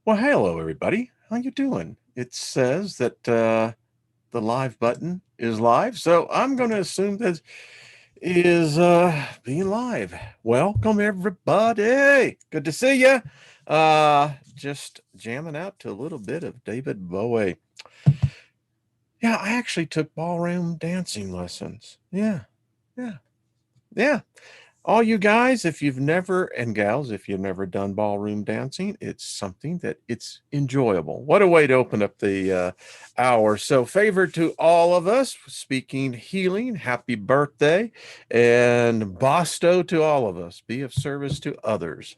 Well, hello everybody. How you doing? It says that the live button is live, so I'm going to assume that is being live. Welcome everybody. Good to see you. Just jamming out to a little bit of David Bowie. Yeah, I actually took ballroom dancing lessons. Yeah. Yeah. Yeah. All you guys, if you've never, and gals, if you've never done ballroom dancing, it's something that it's enjoyable. What a way to open up the hour. So favor to all of us, speaking healing, happy birthday, and BOSTO to all of us. Be of service to others.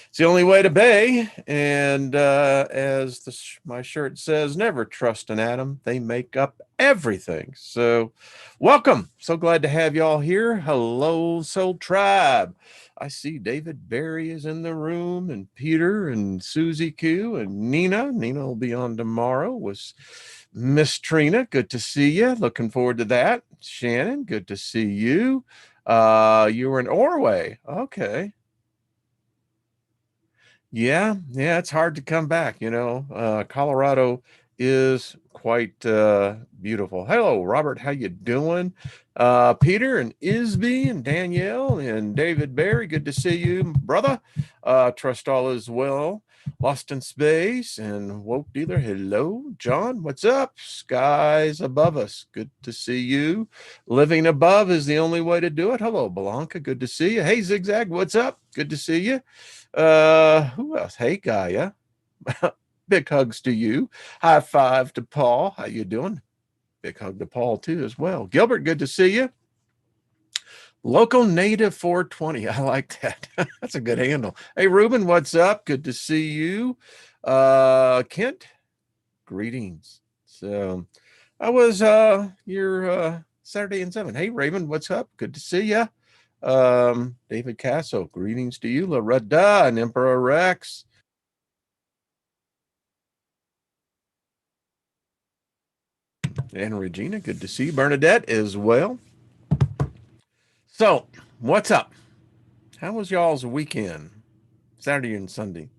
It's the only way to be. And as my shirt says, never trust an atom. They make up everything. So welcome. So glad to have y'all here. Hello, Soul Tribe. I see David Barry is in the room, and Peter and Susie Q and Nina. Nina will be on tomorrow with Miss Trina. Good to see you. Looking forward to that. Shannon, good to see you. You were in Orway. Okay. Yeah, it's hard to come back, Colorado is quite beautiful. Hello, Robert, how you doing? Peter and Isby and Danielle and David Barry, good to see you, brother. Trust all is well. Lost in Space and Woke Dealer, hello. John, what's up? Skies above us, good to see you. Living above is the only way to do it. Hello, Blanca, good to see you. Hey, Zigzag, what's up? Good to see you. Who else? Hey, Gaia. Big hugs to you. High five to Paul. How you doing? Big hug to Paul too as well. Gilbert, good to see you. Local Native 420. I like that. That's a good handle. Hey, Ruben, what's up? Good to see you. Kent, greetings. So I was your Saturday in 7. Hey, Raven, what's up? Good to see you. David Casso, greetings to you. Loretta and Emperor Rex. And Regina, good to see you. Bernadette as well. So, what's up? How was y'all's weekend? Saturday and Sunday.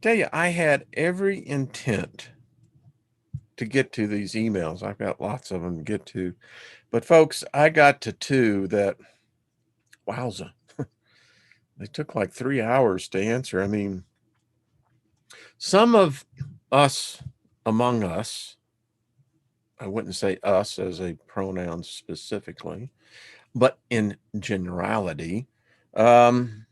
Tell you, I had every intent to get to these emails. I've got lots of them to get to. But folks, I got to two that, wowza, they took like 3 hours to answer. I mean, some of us, among us, I wouldn't say us as a pronoun specifically, but in generality, man,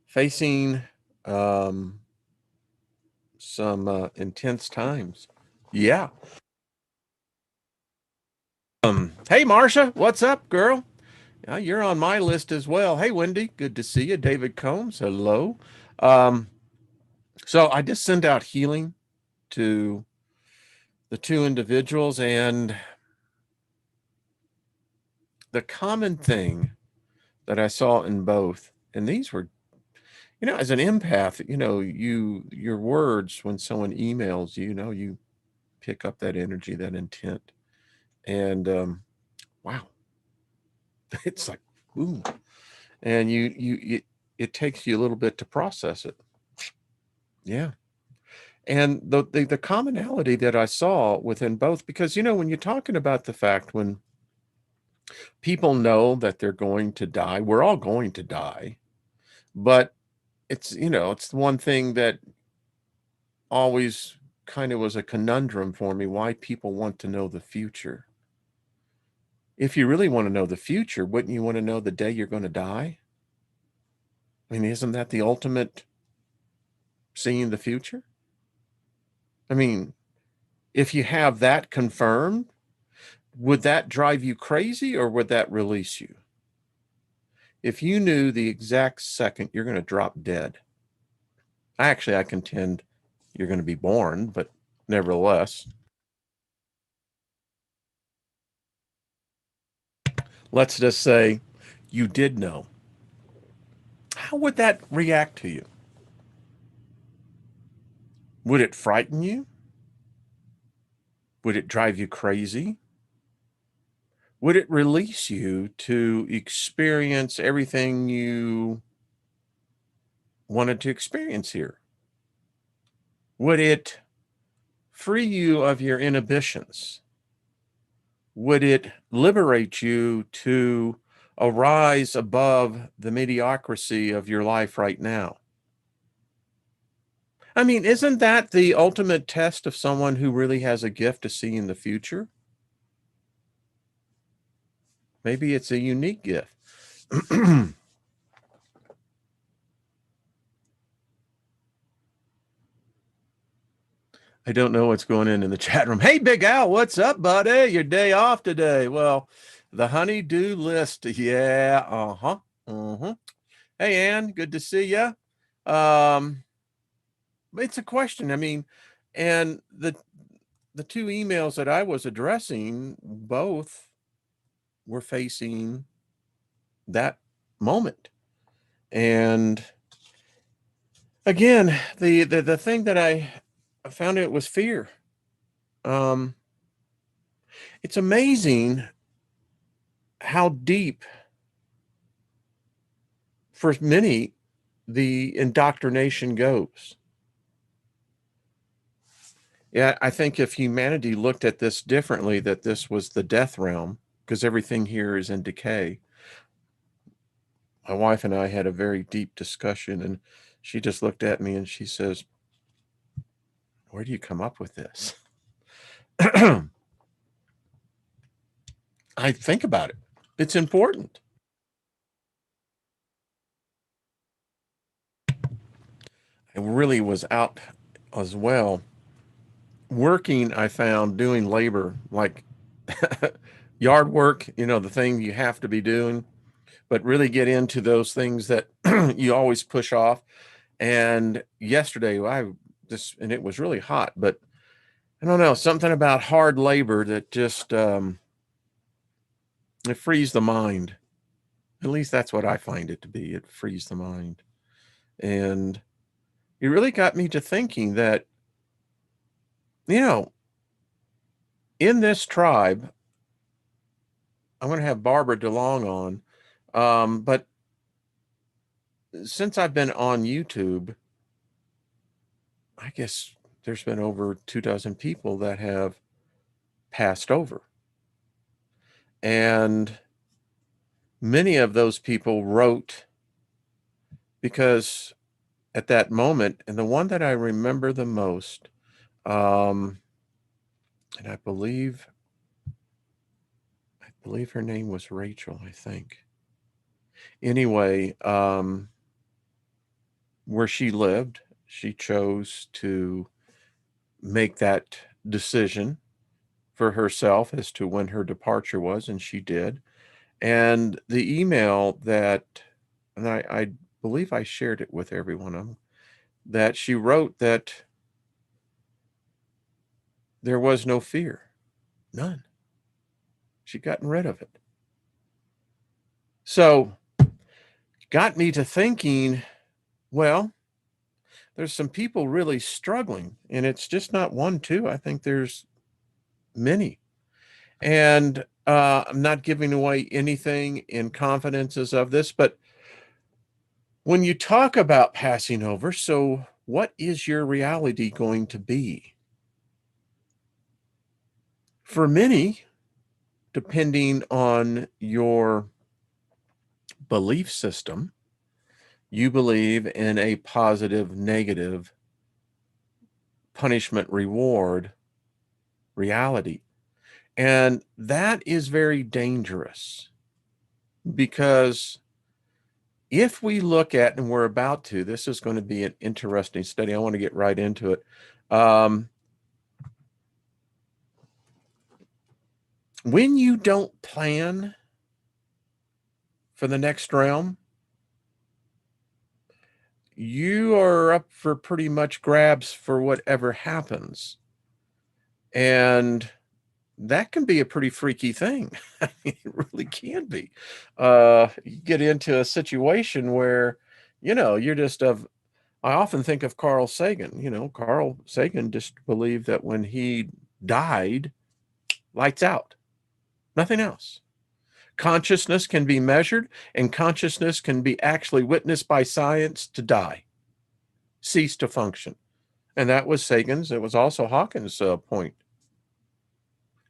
facing some intense times. Yeah. Hey, Marsha, what's up, girl? You're on my list as well. Hey, Wendy, good to see you. David Combs, hello. Um, so I just sent out healing to the two individuals, and the common thing that I saw in both, and these were, as an empath, your words when someone emails you, you pick up that energy, that intent, and wow, it's like boom, and it takes you a little bit to process it. Yeah. And the commonality that I saw within both, because when you're talking about the fact when people know that they're going to die, we're all going to die, but it's the one thing that always kind of was a conundrum for me, why people want to know the future. If you really want to know the future, wouldn't you want to know the day you're going to die? I mean, isn't that the ultimate seeing the future? I mean, if you have that confirmed, would that drive you crazy or would that release you? If you knew the exact second you're going to drop dead, actually, I contend you're going to be born, but nevertheless, let's just say you did know. How would that react to you? Would it frighten you? Would it drive you crazy? Would it release you to experience everything you wanted to experience here Would it free you of your inhibitions? Would it liberate you to arise above the mediocrity of your life right now? I mean, isn't that the ultimate test of someone who really has a gift to see in the future? Maybe it's a unique gift. I don't know what's going in the chat room. Hey, Big Al, what's up, buddy? Your day off today. Well, the honey-do list. Yeah, uh-huh. Uh-huh. Hey, Ann, good to see you. It's a question. I mean, and the two emails that I was addressing, both were facing that moment. And again, the thing that I found it was fear. It's amazing how deep, for many, the indoctrination goes. Yeah, I think if humanity looked at this differently, that this was the death realm, because everything here is in decay. My wife and I had a very deep discussion, and she just looked at me and she says, "Where do you come up with this?" I think about it. It's important. I really was out as well working. I found doing labor, like yard work, the thing you have to be doing, but really get into those things that you always push off. And yesterday and it was really hot, but I don't know, something about hard labor that just it frees the mind. At least that's what I find it to be. It frees the mind. And it really got me to thinking that, you know, in this tribe, I'm going to have Barbara DeLong on. But since I've been on YouTube, I guess there's been over 24 people that have passed over. And many of those people wrote because at that moment, and the one that I remember the most, and I believe her name was Rachel, I think. Anyway, where she lived, she chose to make that decision for herself as to when her departure was, and she did. And the email and I believe I shared it with every one of them, that she wrote that there was no fear, none. She'd gotten rid of it. So, got me to thinking, well, there's some people really struggling, and it's just not one, two. I think there's many. And I'm not giving away anything in confidences of this, but when you talk about passing over, so what is your reality going to be? For many, depending on your belief system, you believe in a positive, negative, punishment, reward reality. And that is very dangerous, because if we look at, and we're about to, this is going to be an interesting study. I want to get right into it. When you don't plan for the next realm, you are up for pretty much grabs for whatever happens. And that can be a pretty freaky thing. I mean, it really can be. You get into a situation where, you're just I often think of Carl Sagan. Carl Sagan just believed that when he died, lights out, nothing else. Consciousness can be measured, and consciousness can be actually witnessed by science to die, cease to function. And that was Sagan's. It was also Hawkins' point.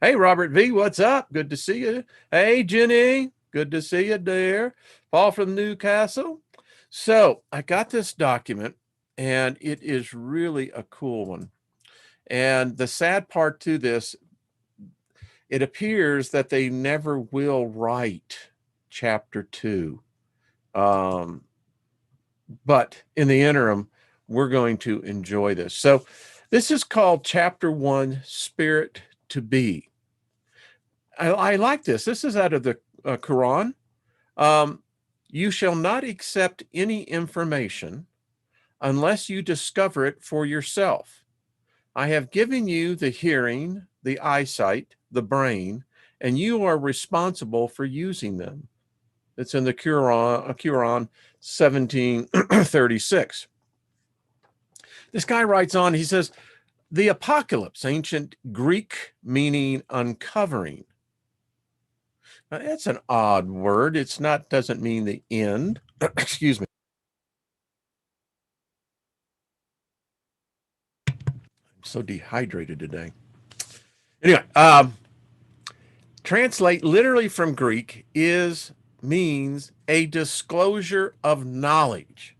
Hey, Robert V., what's up? Good to see you. Hey, Jenny, good to see you there. Paul from Newcastle. So I got this document, and it is really a cool one. And the sad part to this, it appears that they never will write chapter 2. But in the interim, we're going to enjoy this. So this is called chapter 1, Spirit to Be. I like this. This is out of the Quran. You shall not accept any information unless you discover it for yourself. I have given you the hearing, the eyesight, the brain, and you are responsible for using them. It's in the Quran 1736. This guy writes on, he says, the apocalypse, ancient Greek meaning uncovering. Now, that's an odd word. It's not, doesn't mean the end. Excuse me. I'm so dehydrated today. Anyway, translate literally from Greek means a disclosure of knowledge.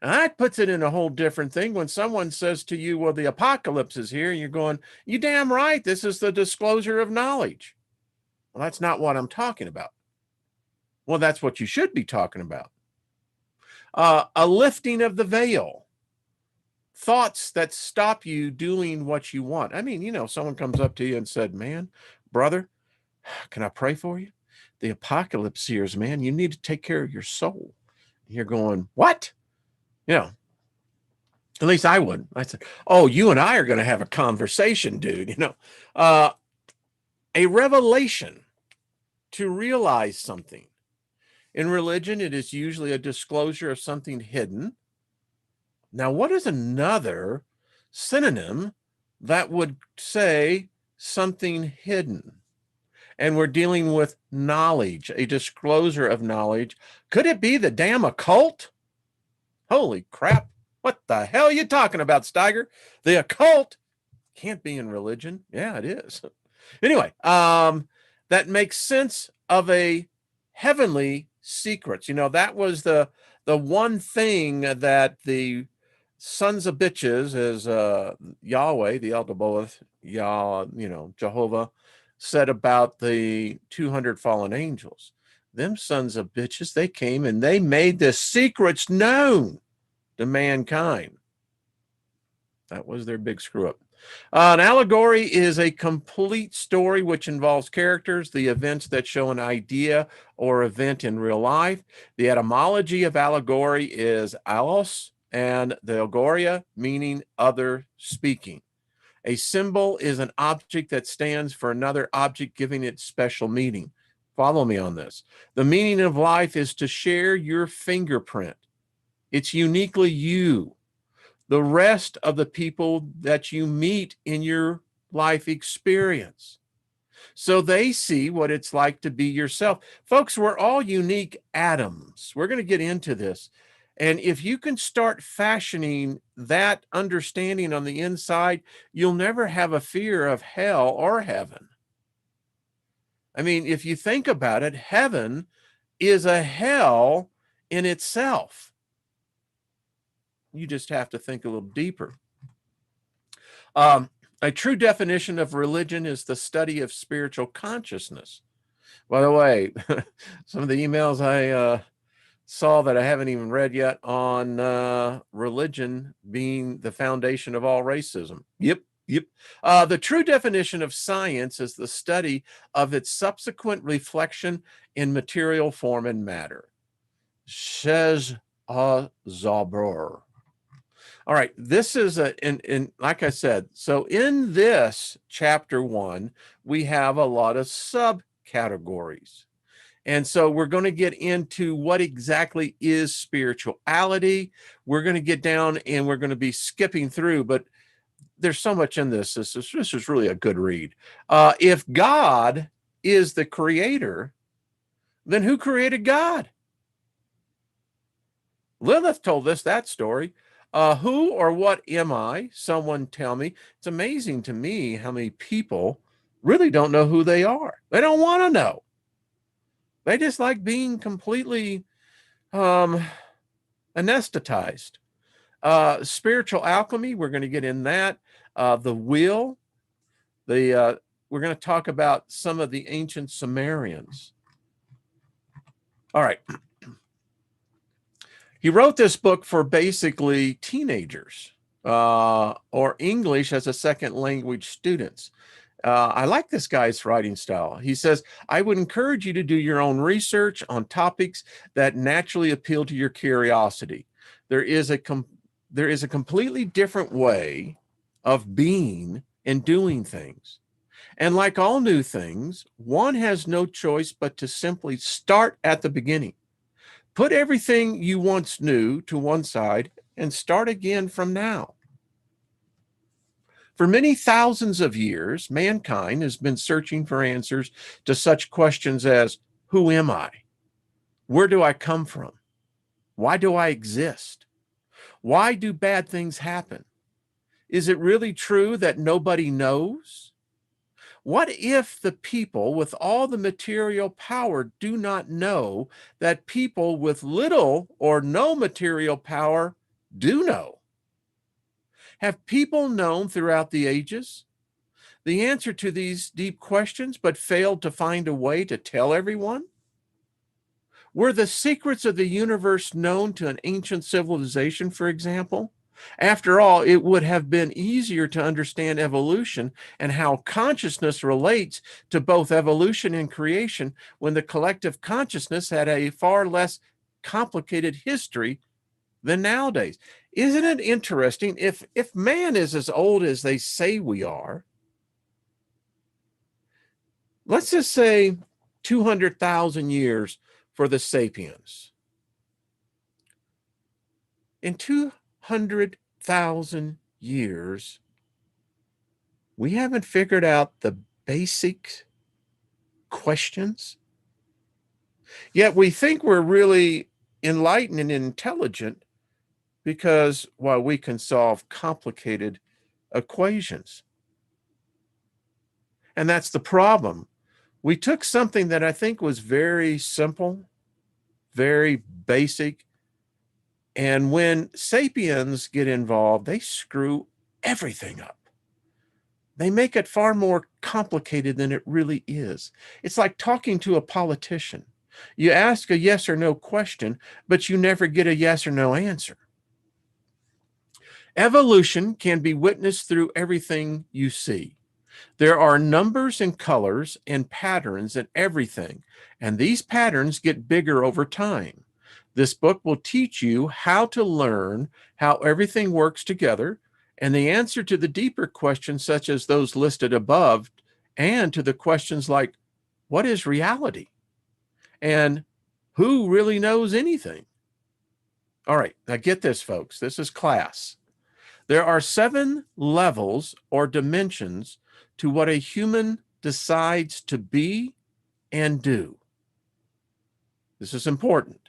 And that puts it in a whole different thing when someone says to you, well, the apocalypse is here, and you're going, you damn right, this is the disclosure of knowledge. Well, that's not what I'm talking about. Well, that's what you should be talking about. A lifting of the veil. Thoughts that stop you doing what you want. I mean, you know, someone comes up to you and said, man, brother, can I pray for you? The apocalypse here, man, you need to take care of your soul. You're going, what? You know, at least I would. I said, oh, you and I are going to have a conversation, dude. You know, a revelation to realize something. In religion, it is usually a disclosure of something hidden. Now, what is another synonym that would say something hidden? And we're dealing with knowledge, a disclosure of knowledge. Could it be the damn occult? Holy crap. What the hell are you talking about, Steiger? The occult can't be in religion. Yeah, it is. Anyway, that makes sense of a heavenly secrets. You know, that was the one thing that the sons of bitches, as Yahweh, the Eldaboeth, Jehovah, said about the 200 fallen angels. Them sons of bitches, they came and they made the secrets known to mankind. That was their big screw up. An allegory is a complete story which involves characters, the events that show an idea or event in real life. The etymology of allegory is allos, and the allegoria meaning other speaking. A symbol is an object that stands for another object, giving it special meaning. Follow me on this. The meaning of life is to share your fingerprint. It's uniquely you. The rest of the people that you meet in your life experience. So they see what it's like to be yourself. Folks, we're all unique atoms. We're going to get into this. And if you can start fashioning that understanding on the inside, you'll never have a fear of hell or heaven. I mean, if you think about it, heaven is a hell in itself. You just have to think a little deeper. A true definition of religion is the study of spiritual consciousness. By the way, some of the emails I saw that I haven't even read yet on religion being the foundation of all racism. Yep. The true definition of science is the study of its subsequent reflection in material form and matter. Says Zabur. All right, this is like I said, so in this chapter 1, we have a lot of subcategories. And so we're going to get into what exactly is spirituality. We're going to get down and we're going to be skipping through, but there's so much in this. This is really a good read. If God is the creator, then who created God? Lilith told us that story. Who or what am I? Someone tell me. It's amazing to me how many people really don't know who they are. They don't want to know. They just like being completely anesthetized. Spiritual alchemy, we're going to get in that. The will, we're going to talk about some of the ancient Sumerians. All right. He wrote this book for basically teenagers or English as a second language students. I like this guy's writing style. He says, I would encourage you to do your own research on topics that naturally appeal to your curiosity. There is a completely different way of being and doing things. And like all new things, one has no choice but to simply start at the beginning. Put everything you once knew to one side and start again from now. For many thousands of years, mankind has been searching for answers to such questions as, who am I? Where do I come from? Why do I exist? Why do bad things happen? Is it really true that nobody knows? What if the people with all the material power do not know that people with little or no material power do know? Have people known throughout the ages the answer to these deep questions, but failed to find a way to tell everyone? Were the secrets of the universe known to an ancient civilization, for example? After all, it would have been easier to understand evolution and how consciousness relates to both evolution and creation when the collective consciousness had a far less complicated history than nowadays. Isn't it interesting? If man is as old as they say we are, let's just say 200,000 years for the sapiens. In 200,000 years, we haven't figured out the basic questions. Yet we think we're really enlightened and intelligent because, well, we can solve complicated equations. And that's the problem. We took something that I think was very simple, very basic, and when sapiens get involved, they screw everything up. They make it far more complicated than it really is. It's like talking to a politician. You ask a yes or no question, but you never get a yes or no answer. Evolution can be witnessed through everything you see. There are numbers and colors and patterns in everything, and these patterns get bigger over time. This book will teach you how to learn how everything works together and the answer to the deeper questions, such as those listed above, and to the questions like, what is reality? And who really knows anything? All right, now get this, folks. This is class. There are 7 levels or dimensions to what a human decides to be and do. This is important.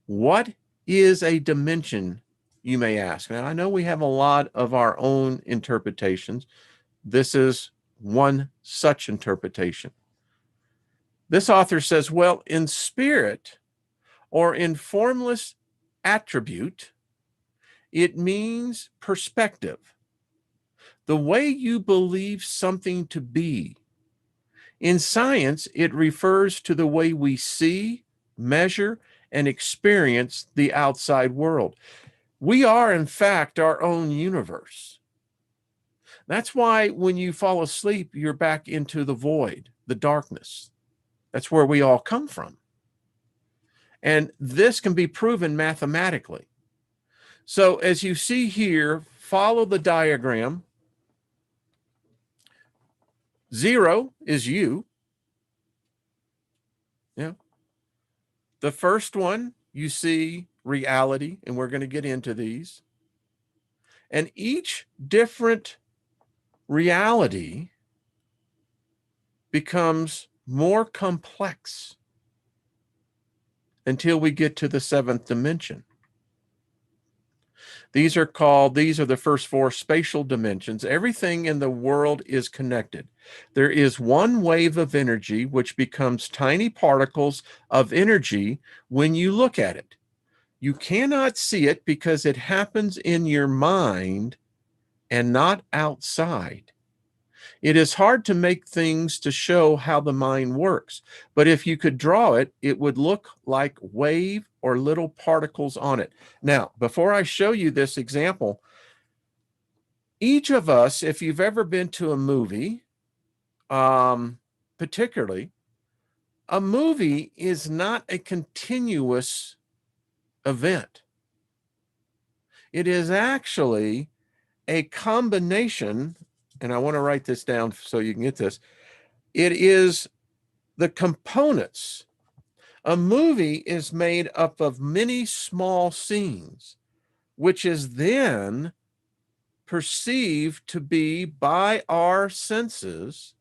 What is a dimension, you may ask? Now, I know we have a lot of our own interpretations. This is one such interpretation. This author says, well, in spirit or in formless attribute, it means perspective, the way you believe something to be. In science, it refers to the way we see, measure, and experience the outside world. We are, in fact, our own universe. That's why when you fall asleep, you're back into the void, the darkness. That's where we all come from. And this can be proven mathematically. So as you see here, follow the diagram. 0 is you. Yeah. The first one, you see reality, and we're going to get into these. And each different reality becomes more complex until we get to the 7th dimension. These are the first four spatial dimensions. Everything in the world is connected. There is one wave of energy which becomes tiny particles of energy when you look at it. You cannot see it because it happens in your mind and not outside. It is hard to make things to show how the mind works, but if you could draw it, it would look like wave or little particles on it. Now, before I show you this example, each of us, if you've ever been to a movie, particularly, a movie is not a continuous event. It is actually a combination, and I want to write this down so you can get this. It is the components. A movie is made up of many small scenes, which is then perceived to be by our senses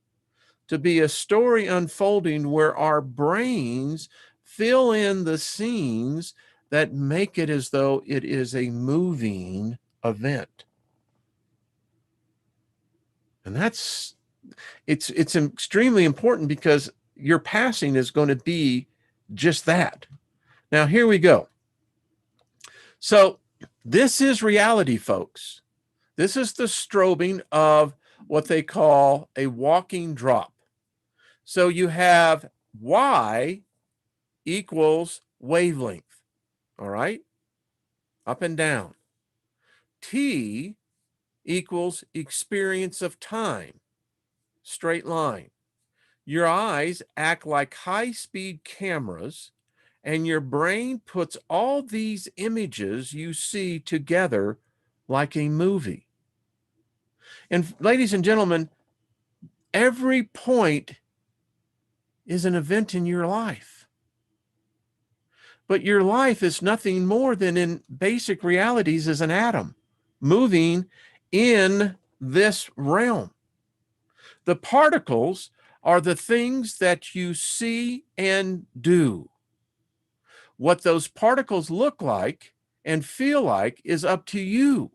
to be a story unfolding where our brains fill in the scenes that make it as though it is a moving event. And it's extremely important because your passing is going to be just that. Now, here we go. So this is reality, folks. This is the strobing of what they call a walking drop. So you have Y equals wavelength, all right? Up and down. T equals experience of time, straight line. Your eyes act like high-speed cameras, and your brain puts all these images you see together like a movie. And ladies and gentlemen, every point is an event in your life. But your life is nothing more than, in basic realities, is an atom moving in this realm. The particles are the things that you see and do. What those particles look like and feel like is up to you.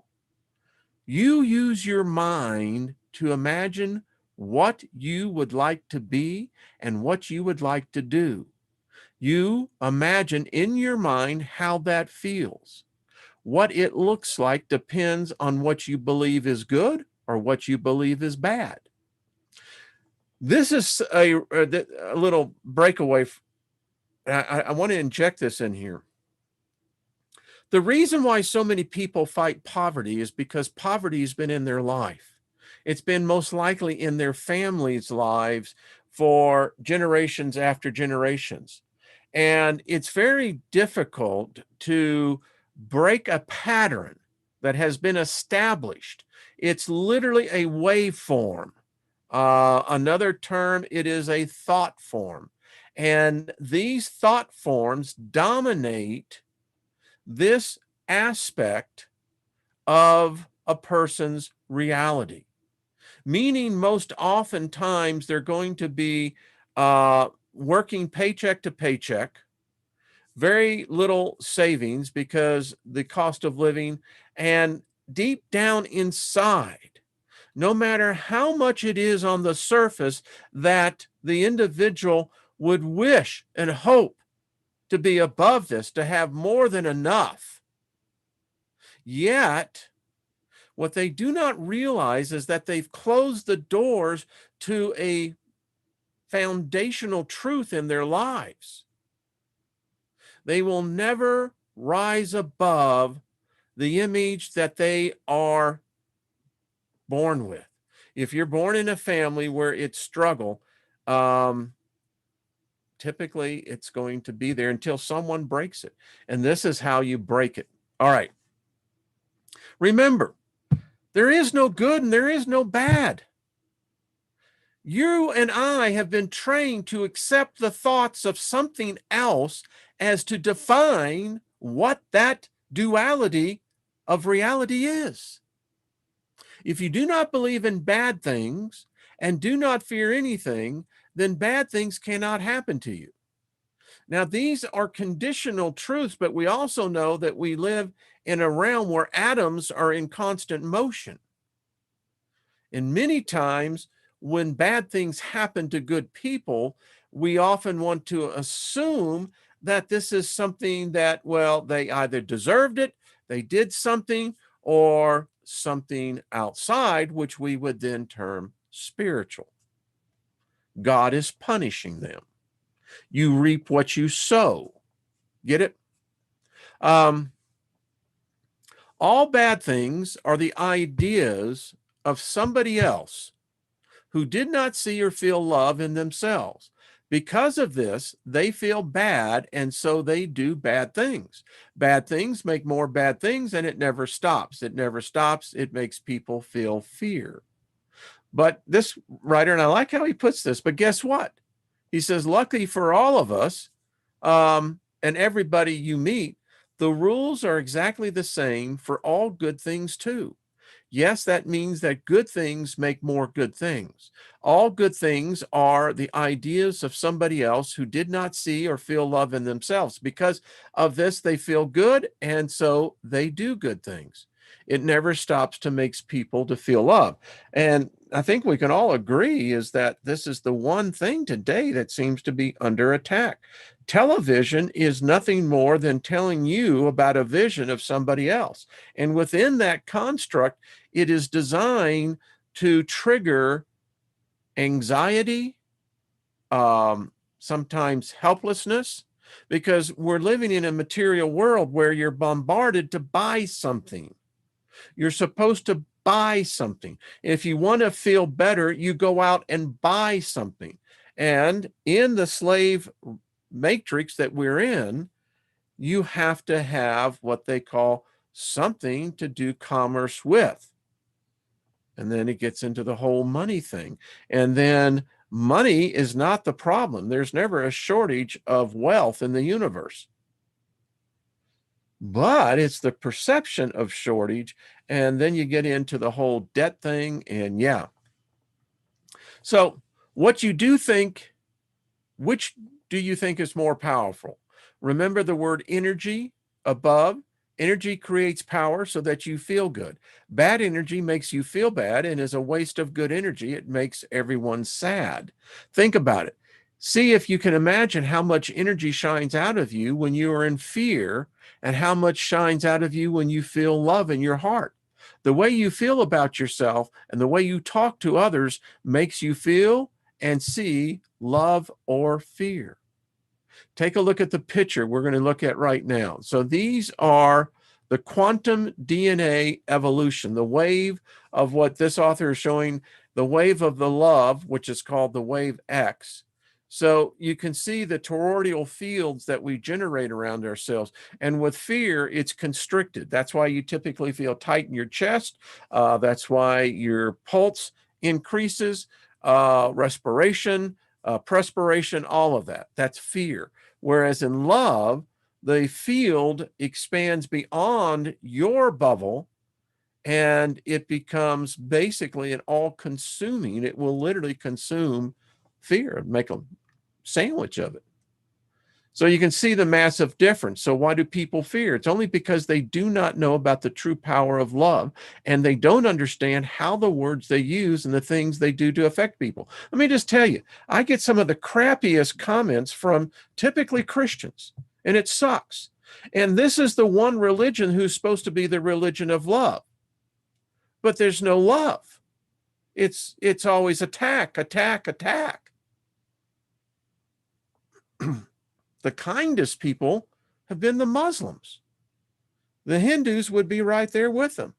You use your mind to imagine what you would like to be and what you would like to do. You imagine in your mind how that feels. What it looks like depends on what you believe is good or what you believe is bad. This is a little breakaway. I want to inject this in here. The reason why so many people fight poverty is because poverty has been in their life. It's been most likely in their families' lives for generations after generations. And it's very difficult to break a pattern that has been established. It's literally a waveform. Another term, it is a thought form. And these thought forms dominate this aspect of a person's reality, meaning most oftentimes they're going to be working paycheck to paycheck, very little savings because the cost of living, and deep down inside, no matter how much it is on the surface that the individual would wish and hope to be above this, to have more than enough. Yet, what they do not realize is that they've closed the doors to a foundational truth in their lives. They will never rise above the image that they are born with. If you're born in a family where it's struggle, typically it's going to be there until someone breaks it. And this is how you break it. All right. Remember, there is no good and there is no bad. You and I have been trained to accept the thoughts of something else as to define what that duality of reality is. If you do not believe in bad things and do not fear anything, then bad things cannot happen to you. Now, these are conditional truths, but we also know that we live in a realm where atoms are in constant motion. And many times when bad things happen to good people, we often want to assume that this is something that, well, they either deserved it, they did something, or something outside, which we would then term spiritual. God is punishing them. You reap what you sow. Get it? All bad things are the ideas of somebody else who did not see or feel love in themselves. Because of this, they feel bad, and so they do bad things. Bad things make more bad things, and it never stops. It never stops. It makes people feel fear. But this writer, and I like how he puts this, but guess what? He says, luckily for all of us, and everybody you meet, the rules are exactly the same for all good things too. Yes, that means that good things make more good things. All good things are the ideas of somebody else who did not see or feel love in themselves. Because of this, they feel good, and so they do good things. It never stops to make people to feel love. And I think we can all agree is that this is the one thing today that seems to be under attack. Television is nothing more than telling you about a vision of somebody else. And within that construct, it is designed to trigger anxiety, sometimes helplessness, because we're living in a material world where you're bombarded to buy something. You're supposed to buy something. If you want to feel better, you go out and buy something. And in the slave matrix that we're in, you have to have what they call something to do commerce with. And then it gets into the whole money thing. And then money is not the problem. There's never a shortage of wealth in the universe. But it's the perception of shortage. And then you get into the whole debt thing. And yeah. So what you do think, which do you think is more powerful? Remember the word energy above. Energy creates power so that you feel good. Bad energy makes you feel bad and is a waste of good energy. It makes everyone sad. Think about it. See if you can imagine how much energy shines out of you when you are in fear and how much shines out of you when you feel love in your heart. The way you feel about yourself and the way you talk to others makes you feel and see love or fear. Take a look at the picture we're going to look at right now. So these are the quantum DNA evolution, the wave of what this author is showing, the wave of the love, which is called the wave X. So you can see the toroidal fields that we generate around ourselves. And with fear, it's constricted. That's why you typically feel tight in your chest. That's why your pulse increases, respiration, perspiration, all of that. That's fear. Whereas in love, the field expands beyond your bubble and it becomes basically an all-consuming. It will literally consume fear, make a sandwich of it. So you can see the massive difference. So why do people fear? It's only because they do not know about the true power of love, and they don't understand how the words they use and the things they do to affect people. Let me just tell you, I get some of the crappiest comments from typically Christians, and it sucks. And this is the one religion who's supposed to be the religion of love. But there's no love. It's always attack, attack, attack. The kindest people have been the Muslims. The Hindus would be right there with them.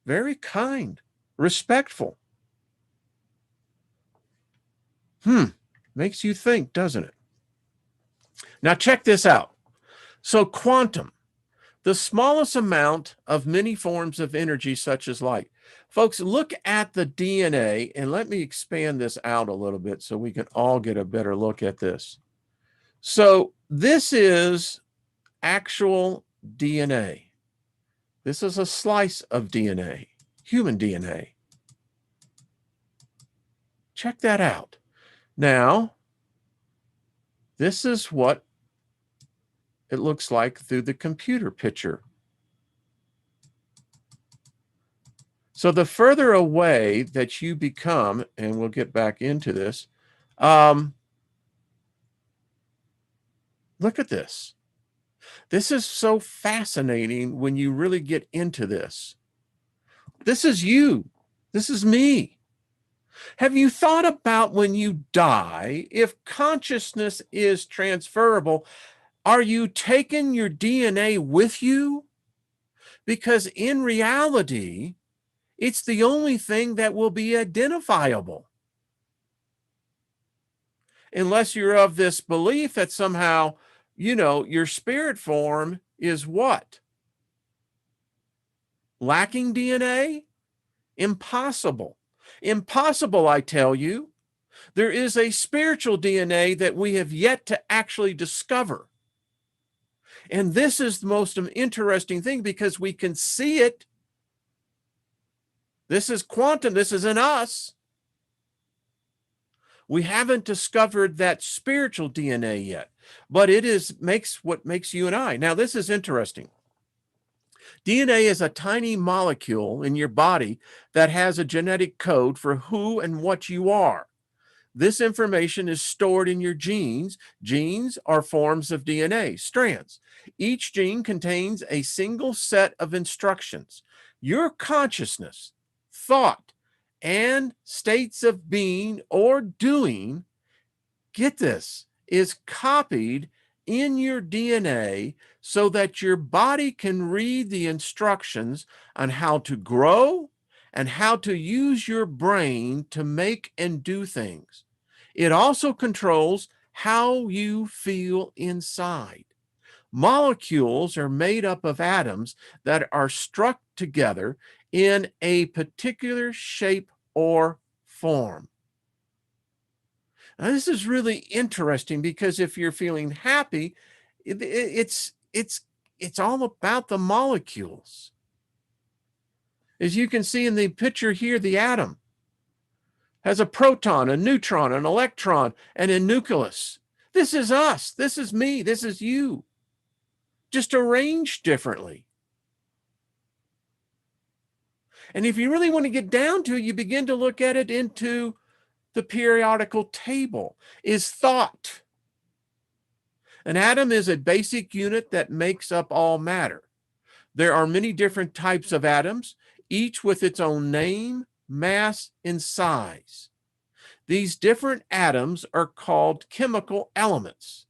Very kind, respectful. Makes you think, doesn't it? Now check this out. So quantum, the smallest amount of many forms of energy such as light. Folks, look at the DNA, and let me expand this out a little bit so we can all get a better look at this. So this is actual DNA. This is a slice of DNA, human DNA. Check that out. Now, this is what it looks like through the computer picture So the further away that you become, and we'll get back into this, look at this. This is so fascinating when you really get into this. This is you. This is me. Have you thought about when you die, if consciousness is transferable, are you taking your DNA with you? Because in reality, it's the only thing that will be identifiable. Unless you're of this belief that somehow, your spirit form is what? Lacking DNA? Impossible. Impossible, I tell you. There is a spiritual DNA that we have yet to actually discover. And this is the most interesting thing because we can see it. This is quantum. This is in us. We haven't discovered that spiritual DNA yet, but it is what makes you and I. Now, this is interesting. DNA is a tiny molecule in your body that has a genetic code for who and what you are. This information is stored in your genes. Genes are forms of DNA, strands. Each gene contains a single set of instructions. Your consciousness, thought, and states of being or doing, get this, is copied in your DNA so that your body can read the instructions on how to grow and how to use your brain to make and do things. It also controls how you feel inside. Molecules are made up of atoms that are struck together in a particular shape or form. Now, this is really interesting because if you're feeling happy, it's all about the molecules. As you can see in the picture here, the atom has a proton, a neutron, an electron, and a nucleus. This is us. This is me. This is you. Just arranged differently. And if you really want to get down to it, you begin to look at it into the periodical table. Is thought. An atom is a basic unit that makes up all matter. There are many different types of atoms, each with its own name, mass, and size. These different atoms are called chemical elements.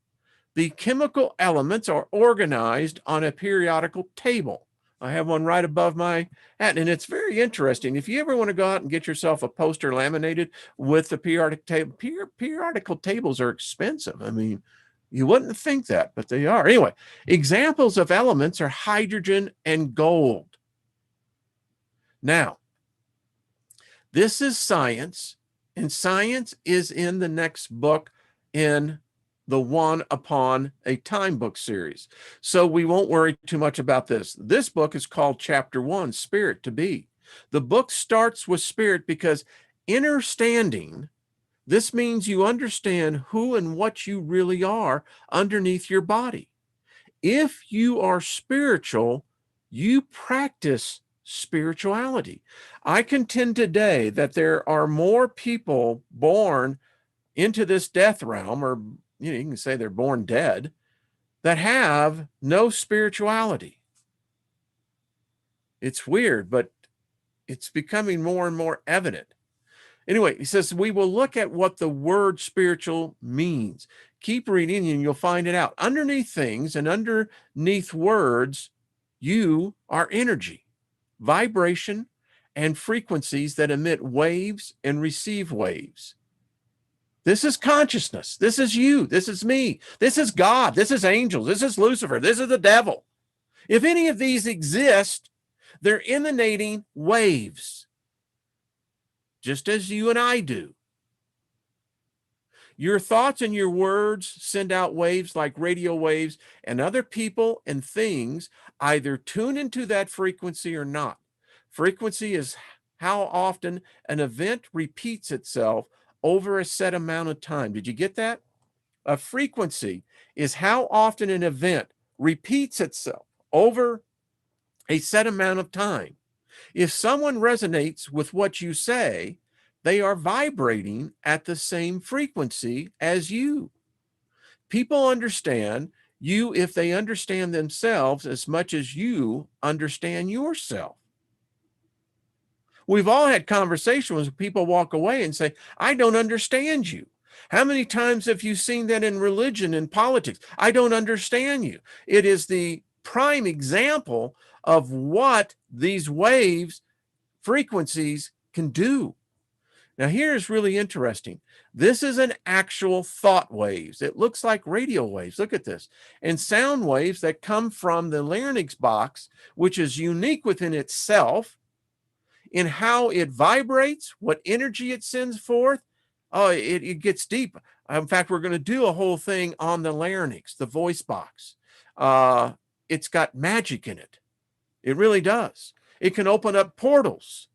The chemical elements are organized on a periodical table. I have one right above my hat, and it's very interesting. If you ever want to go out and get yourself a poster laminated with the periodic table, periodical tables are expensive. I mean, you wouldn't think that, but they are. Anyway, examples of elements are hydrogen and gold. Now, this is science, and science is in the next book in the One Upon a Time book series. So we won't worry too much about this. This book is called Chapter 1, Spirit to Be. The book starts with spirit because understanding, this means you understand who and what you really are underneath your body. If you are spiritual, you practice spirituality. I contend today that there are more people born into this death realm, or you can say they're born dead, that have no spirituality. It's weird, but it's becoming more and more evident. Anyway, he says, we will look at what the word spiritual means. Keep reading and you'll find it out. Underneath things and underneath words, you are energy, vibration, and frequencies that emit waves and receive waves. This is consciousness. This is you. This is me. This is God. This is angels. This is Lucifer. This is the devil. If any of these exist, they're emanating waves, just as you and I do. Your thoughts and your words send out waves like radio waves, and other people and things either tune into that frequency or not. Frequency is how often an event repeats itself over a set amount of time. Did you get that? A frequency is how often an event repeats itself over a set amount of time. If someone resonates with what you say, they are vibrating at the same frequency as you. People understand you if they understand themselves as much as you understand yourself. We've all had conversations where people walk away and say, I don't understand you. How many times have you seen that in religion and politics? I don't understand you. It is the prime example of what these waves, frequencies can do. Now, here's really interesting. This is an actual thought waves. It looks like radio waves. Look at this. And sound waves that come from the larynx box, which is unique within itself in how it vibrates, what energy it sends forth. Oh, it gets deep. In fact, we're going to do a whole thing on the larynx, the voice box. It's got magic in it. It really does. It can open up portals.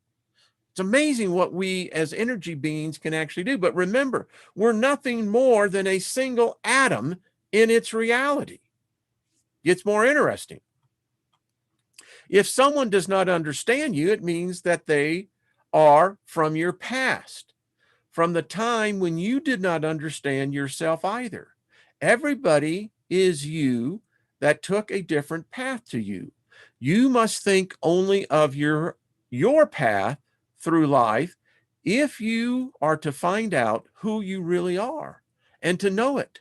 It's amazing what we as energy beings can actually do. But remember, we're nothing more than a single atom in its reality. It's more interesting. If someone does not understand you, it means that they are from your past, from the time when you did not understand yourself either. Everybody is you that took a different path to you. You must think only of your path through life if you are to find out who you really are and to know it.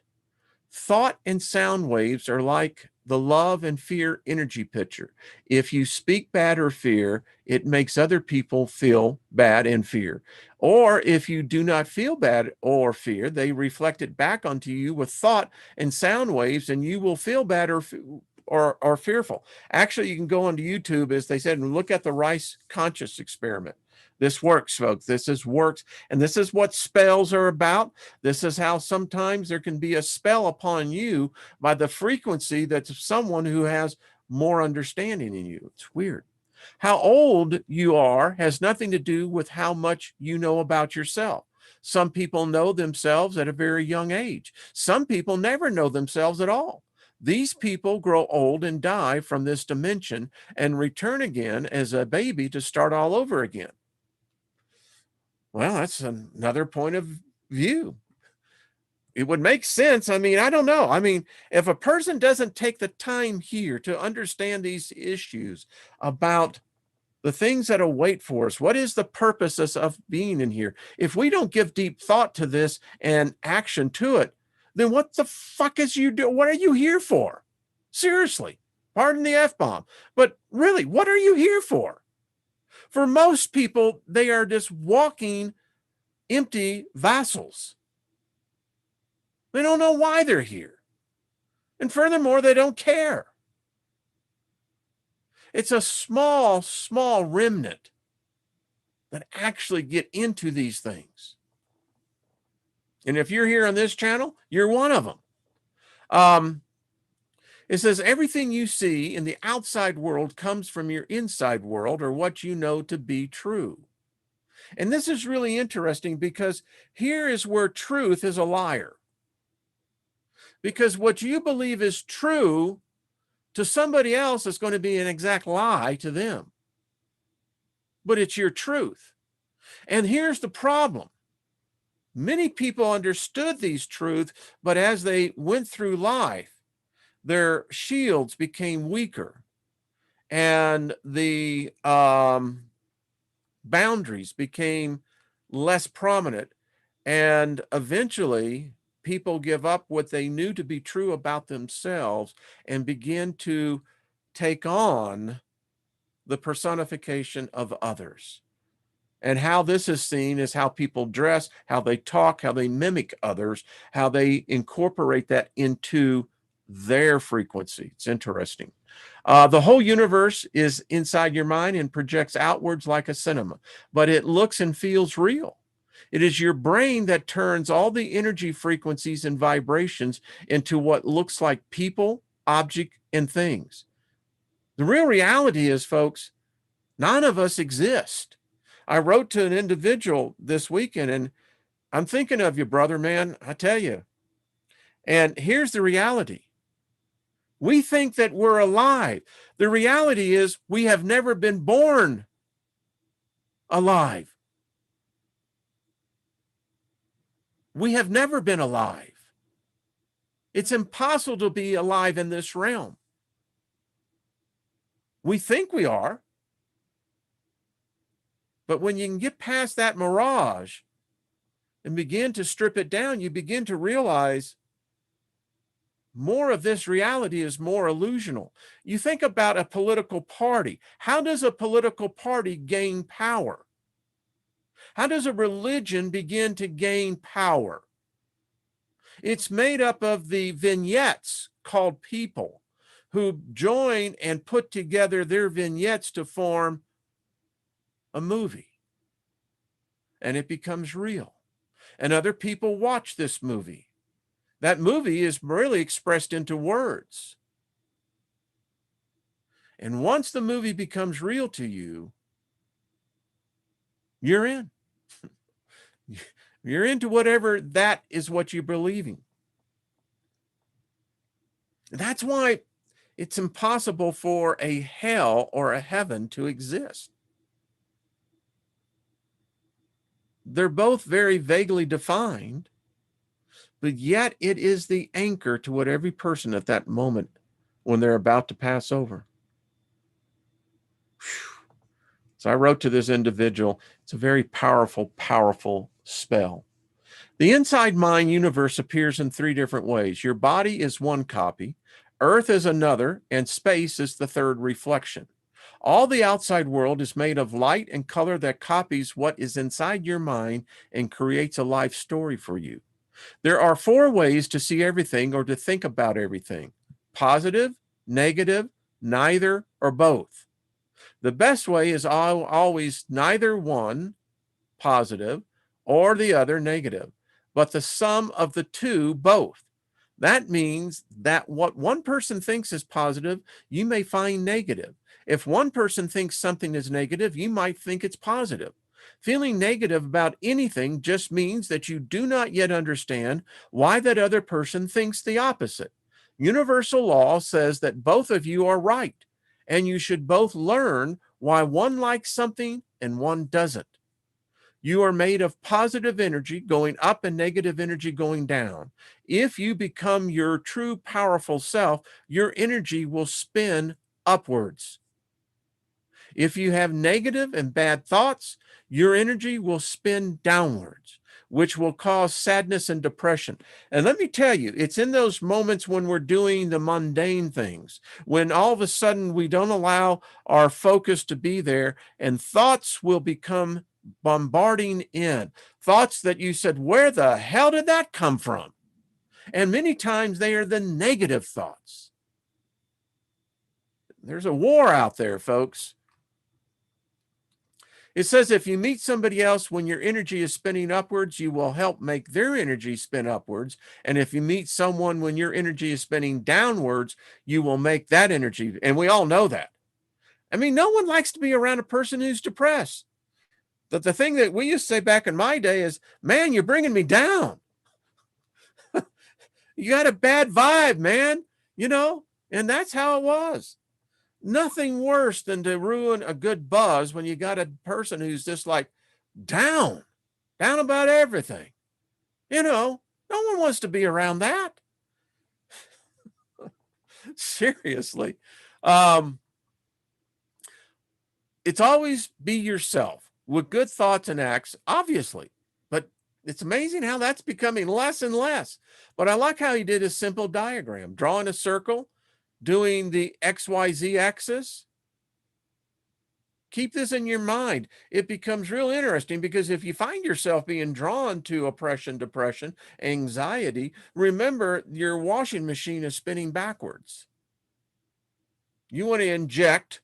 Thought and sound waves are like the love and fear energy picture. If you speak bad or fear, it makes other people feel bad and fear. Or if you do not feel bad or fear, they reflect it back onto you with thought and sound waves, and you will feel bad or fearful. Actually, you can go onto YouTube, as they said, and look at the Rice conscious experiment. This works, folks. Works. And this is what spells are about. This is how sometimes there can be a spell upon you by the frequency that's someone who has more understanding in you. It's weird. How old you are has nothing to do with how much you know about yourself. Some people know themselves at a very young age. Some people never know themselves at all. These people grow old and die from this dimension and return again as a baby to start all over again. Well, that's another point of view. It would make sense. I mean, I don't know. I mean, if a person doesn't take the time here to understand these issues about the things that await for us, what is the purpose of being in here? If we don't give deep thought to this and action to it, then what the fuck is you do? What are you here for? Seriously, pardon the F-bomb. But really, what are you here for? For most people, they are just walking empty vessels. They don't know why they're here. And furthermore, they don't care. It's a small, small remnant that actually get into these things. And if you're here on this channel, you're one of them. It says, everything you see in the outside world comes from your inside world, or what you know to be true. And this is really interesting, because here is where truth is a liar. Because what you believe is true to somebody else is going to be an exact lie to them. But it's your truth. And here's the problem. Many people understood these truths, but as they went through life, their shields became weaker, and the boundaries became less prominent, and eventually people give up what they knew to be true about themselves and begin to take on the personification of others. And how this is seen is how people dress, how they talk, how they mimic others, how they incorporate that into their frequency. It's interesting. The whole universe is inside your mind and projects outwards like a cinema, but it looks and feels real. It is your brain that turns all the energy frequencies and vibrations into what looks like people, object, and things. The real reality is, folks, none of us exist. I wrote to an individual this weekend, and I'm thinking of you, brother, man, I tell you. And here's the reality. We think that we're alive. The reality is we have never been born alive. We have never been alive. It's impossible to be alive in this realm. We think we are, but when you can get past that mirage and begin to strip it down, you begin to realize more of this reality is more illusional. You think about a political party. How does a political party gain power? How does a religion begin to gain power? It's made up of the vignettes called people who join and put together their vignettes to form a movie. And it becomes real. And other people watch this movie. That movie is really expressed into words. And once the movie becomes real to you, you're in. You're into whatever that is what you're believing. That's why it's impossible for a hell or a heaven to exist. They're both very vaguely defined, but yet it is the anchor to what every person at that moment when they're about to pass over. Whew. So I wrote to this individual, it's a very powerful, powerful spell. The inside mind universe appears in three different ways. Your body is one copy, Earth is another, and space is the third reflection. All the outside world is made of light and color that copies what is inside your mind and creates a life story for you. There are four ways to see everything or to think about everything: positive, negative, neither, or both. The best way is always neither one, positive, or the other, negative, but the sum of the two, both. That means that what one person thinks is positive, you may find negative. If one person thinks something is negative, you might think it's positive. Feeling negative about anything just means that you do not yet understand why that other person thinks the opposite. Universal law says that both of you are right, and you should both learn why one likes something and one doesn't. You are made of positive energy going up and negative energy going down. If you become your true powerful self, your energy will spin upwards. If you have negative and bad thoughts, your energy will spin downwards, which will cause sadness and depression. And let me tell you, it's in those moments when we're doing the mundane things, when all of a sudden we don't allow our focus to be there, and thoughts will become bombarding in. Thoughts that you said, where the hell did that come from? And many times they are the negative thoughts. There's a war out there, folks. It says if you meet somebody else when your energy is spinning upwards, you will help make their energy spin upwards. And if you meet someone when your energy is spinning downwards, you will make that energy. And we all know that. I mean, no one likes to be around a person who's depressed. But the thing that we used to say back in my day is, man, you're bringing me down. You got a bad vibe, man, and that's how it was. Nothing worse than to ruin a good buzz when you got a person who's just like down about everything. No one wants to be around that. Seriously. It's always be yourself with good thoughts and acts, obviously, but it's amazing how that's becoming less and less. But I like how he did a simple diagram, drawing a circle, doing the XYZ axis. Keep this in your mind. It becomes real interesting because if you find yourself being drawn to oppression, depression, anxiety, remember your washing machine is spinning backwards. You want to inject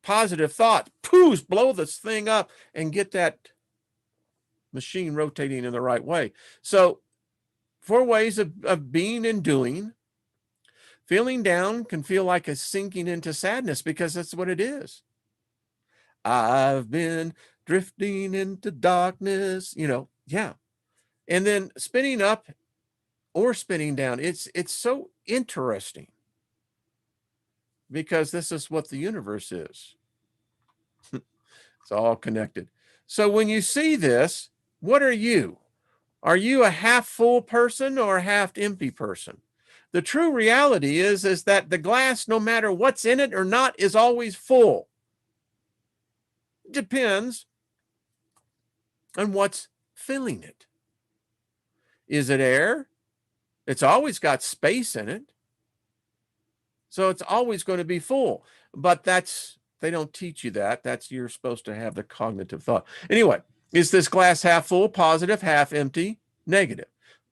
positive thought, poof, blow this thing up and get that machine rotating in the right way. So 4 ways of being and doing. Feeling down can feel like a sinking into sadness because that's what it is. I've been drifting into darkness, yeah. And then spinning up or spinning down, it's so interesting because this is what the universe is. It's all connected. So when you see this, what are you? Are you a half full person or a half empty person? The true reality is that the glass, no matter what's in it or not, is always full. Depends on what's filling it. Is it air? It's always got space in it. So it's always going to be full. But they don't teach you that. You're supposed to have the cognitive thought. Anyway, is this glass half full, positive, half empty, negative?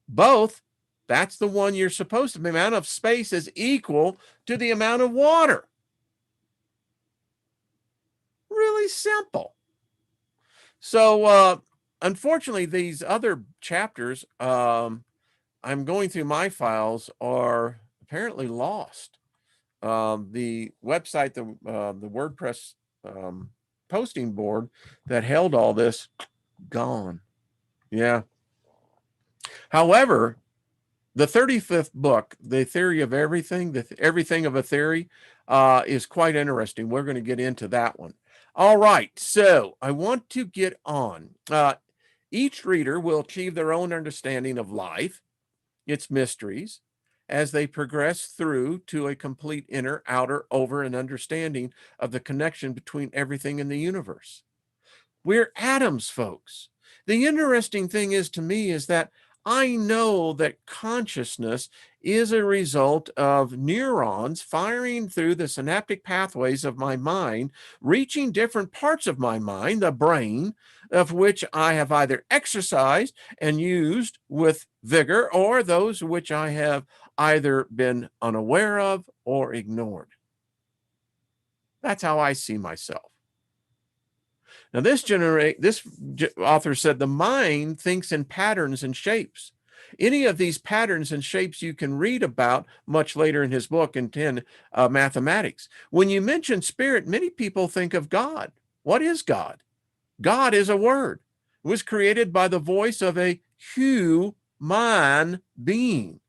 Both. That's the one you're supposed to. The amount of space is equal to the amount of water. Really simple. So, unfortunately, these other chapters, I'm going through my files, are apparently lost. The website, the WordPress posting board that held all this, gone. Yeah. However, the 35th book, The Theory of Everything, Everything of a Theory, is quite interesting. We're going to get into that one. All right, so I want to get on. Each reader will achieve their own understanding of life, its mysteries, as they progress through to a complete inner, outer, over, and understanding of the connection between everything in the universe. We're atoms, folks. The interesting thing is, to me, is that I know that consciousness is a result of neurons firing through the synaptic pathways of my mind, reaching different parts of my mind, the brain, of which I have either exercised and used with vigor, or those which I have either been unaware of or ignored. That's how I see myself. Now, this author said the mind thinks in patterns and shapes. Any of these patterns and shapes you can read about much later in his book in 10 Mathematics. When you mention spirit, many people think of God. What is God? God is a word. It was created by the voice of a human being.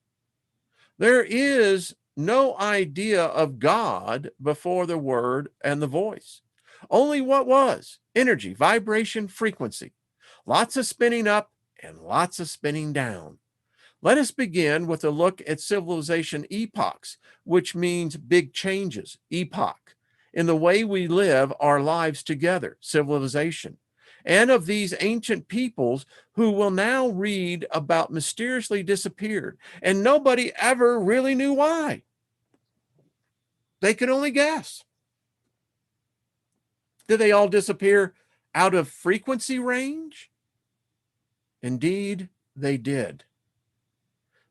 There is no idea of God before the word and the voice. Only what was: energy, vibration, frequency. Lots of spinning up and lots of spinning down. Let us begin with a look at civilization epochs, which means big changes, epoch, in the way we live our lives together, civilization, and of these ancient peoples who will now read about mysteriously disappeared, and nobody ever really knew why. They could only guess. Did they all disappear out of frequency range? Indeed, they did.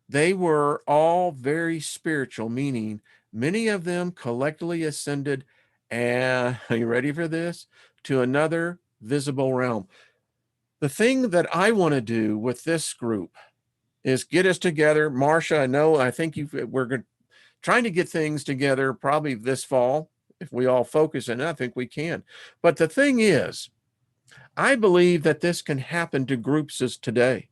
They were all very spiritual, meaning many of them collectively ascended, and are you ready for this? To another visible realm. The thing that I want to do with this group is get us together. Marsha, I think we're trying to get things together probably this fall. If we all focus, and I think we can. But the thing is, I believe that this can happen to groups as today.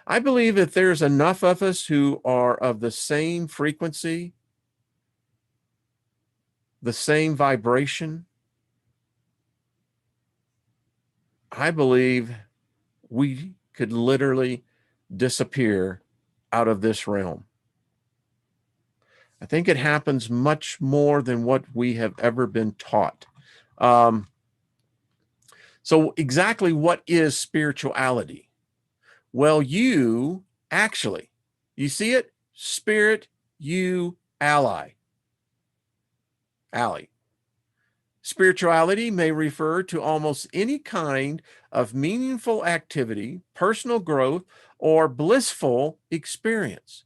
I believe that there's enough of us who are of the same frequency, the same vibration. I believe we could literally disappear out of this realm. I think it happens much more than what we have ever been taught. So exactly what is spirituality? Well, you see it? Spirit, you, ally. Ally. Spirituality may refer to almost any kind of meaningful activity, personal growth, or blissful experience.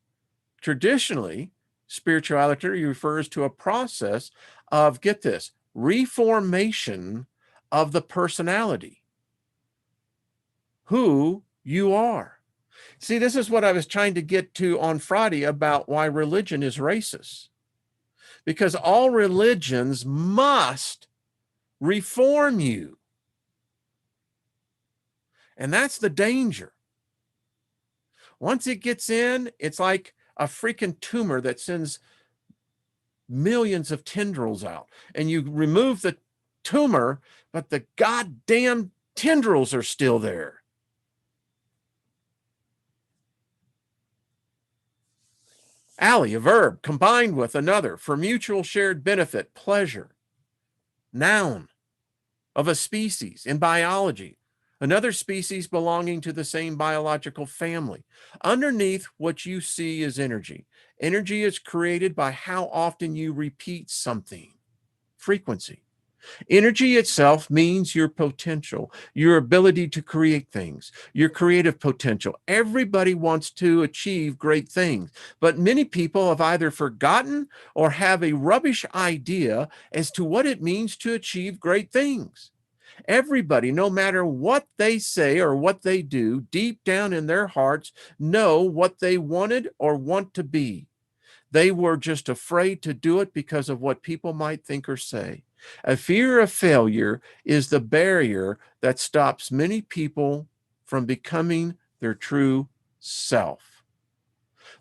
Traditionally, spirituality refers to a process of, get this, reformation of the personality, who you are. See, this is what I was trying to get to on Friday about why religion is racist. Because all religions must reform you. And that's the danger. Once it gets in, it's like a freaking tumor that sends millions of tendrils out. And you remove the tumor, but the goddamn tendrils are still there. Ally, a verb combined with another for mutual shared benefit, pleasure. Noun of a species in biology, another species belonging to the same biological family. Underneath what you see is energy. Energy is created by how often you repeat something, frequency. Energy itself means your potential, your ability to create things, your creative potential. Everybody wants to achieve great things, but many people have either forgotten or have a rubbish idea as to what it means to achieve great things. Everybody, no matter what they say or what they do, deep down in their hearts, know what they wanted or want to be. They were just afraid to do it because of what people might think or say. A fear of failure is the barrier that stops many people from becoming their true self.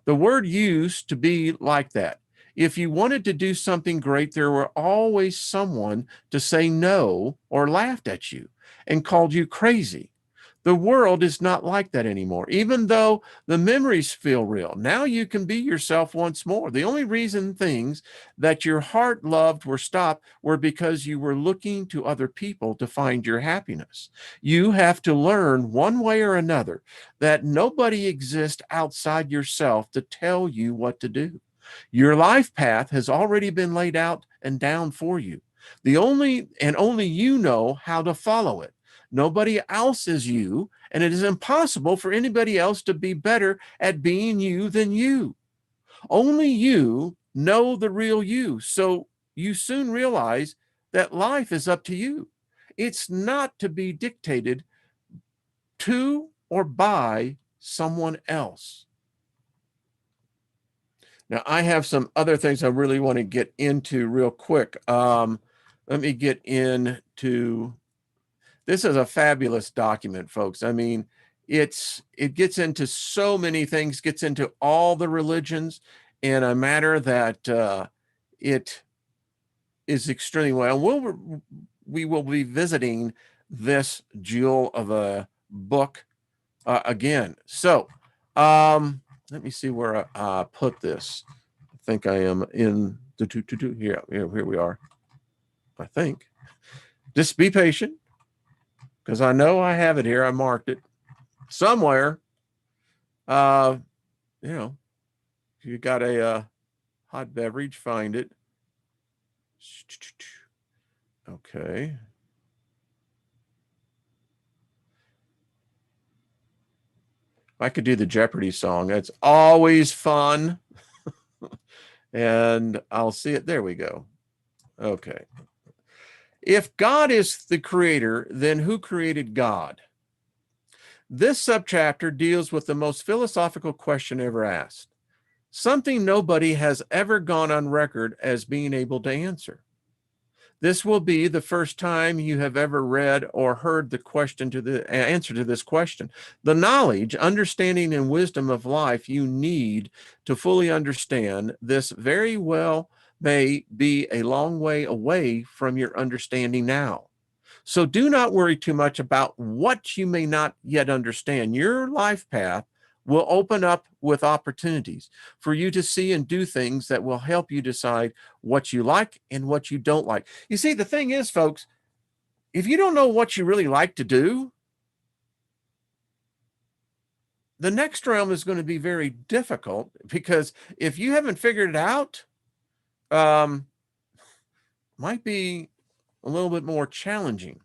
The word used to be like that. If you wanted to do something great, there were always someone to say no or laughed at you and called you crazy. The world is not like that anymore. Even though the memories feel real, now you can be yourself once more. The only reason things that your heart loved were stopped were because you were looking to other people to find your happiness. You have to learn one way or another that nobody exists outside yourself to tell you what to do. Your life path has already been laid out and down for you. Only you know how to follow it. Nobody else is you, and it is impossible for anybody else to be better at being you than you. Only you know the real you. So you soon realize that life is up to you. It's not to be dictated to or by someone else. Now, I have some other things I really want to get into real quick. Let me get into, this is a fabulous document, folks. I mean, it gets into so many things, gets into all the religions in a matter that it is extremely well. We will be visiting this jewel of a book again. So let me see where I put this. I think I am in the here we are. I think. Just be patient, because I know I have it here. I marked it somewhere. You know, if you got a hot beverage, find it. Okay. I could do the Jeopardy song. That's always fun. And I'll see it. There we go. Okay. If God is the creator, then who created God? This subchapter deals with the most philosophical question ever asked, something nobody has ever gone on record as being able to answer. This will be the first time you have ever read or heard the answer to this question. The knowledge, understanding, and wisdom of life you need to fully understand this very well may be a long way away from your understanding now. So do not worry too much about what you may not yet understand. Your life path will open up with opportunities for you to see and do things that will help you decide what you like and what you don't like. You see, the thing is, folks, if you don't know what you really like to do, the next realm is going to be very difficult, because if you haven't figured it out, might be a little bit more challenging.